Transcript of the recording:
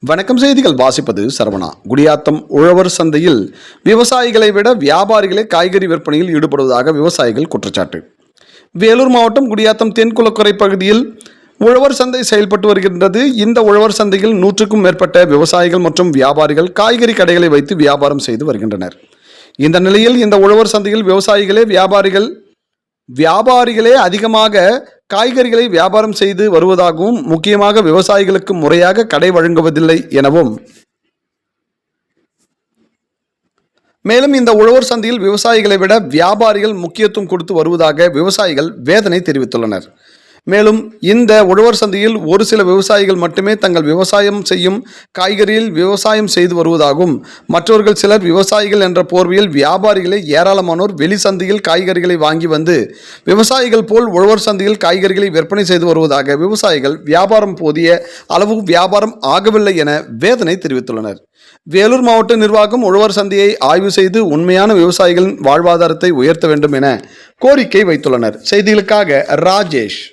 வணக்கம். செய்திகள் வாசிப்பது சரவணா. குடியாத்தம் உழவர் சந்தையில் விவசாயிகளை விட வியாபாரிகளே காய்கறி விற்பனையில் ஈடுபடுவதாக விவசாயிகள் குற்றச்சாட்டு. வேலூர் மாவட்டம் குடியாத்தம் தென்குளக்கரை பகுதியில் உழவர் சந்தை செயல்பட்டு வருகின்றது. இந்த உழவர் சந்தையில் 100க்கும் மேற்பட்ட விவசாயிகள் மற்றும் வியாபாரிகள் காய்கறி கடைகளை வைத்து வியாபாரம் செய்து வருகின்றனர். இந்த நிலையில் இந்த உழவர் சந்தையில் வியாபாரிகளே அதிகமாக காய்கறிகளை வியாபாரம் செய்து வருவதாகவும், முக்கியமாக விவசாயிகளுக்கு முறையாக கடை வழங்குவதில்லை எனவும், மேலும் இந்த உழவர் சந்தையில் விவசாயிகளை விட வியாபாரிகள் முக்கியத்துவம் கொடுத்து வருவதாக விவசாயிகள் வேதனை தெரிவித்துள்ளனர். மேலும் இந்த உழவர் சந்தையில் ஒரு சில விவசாயிகள் மட்டுமே தங்கள் விவசாயம் செய்யும் காய்கறியில் விவசாயம் செய்து வருவதாகவும், மற்றவர்கள் சிலர் விவசாயிகள் என்ற போர்வையில் வியாபாரிகளே ஏராளமானோர் வெளி சந்தையில் காய்கறிகளை வாங்கி வந்து விவசாயிகள் போல் உழவர் சந்தையில் காய்கறிகளை விற்பனை செய்து வருவதாக விவசாயிகள் வியாபாரம் போதிய அளவு வியாபாரம் ஆகவில்லை என வேதனை தெரிவித்துள்ளனர். வேலூர் மாவட்ட நிர்வாகம் உழவர் சந்தையை ஆய்வு செய்து உண்மையான விவசாயிகளின் வாழ்வாதாரத்தை உயர்த்த வேண்டும் என கோரிக்கை வைத்துள்ளனர். செய்திகளுக்காக ராஜேஷ்.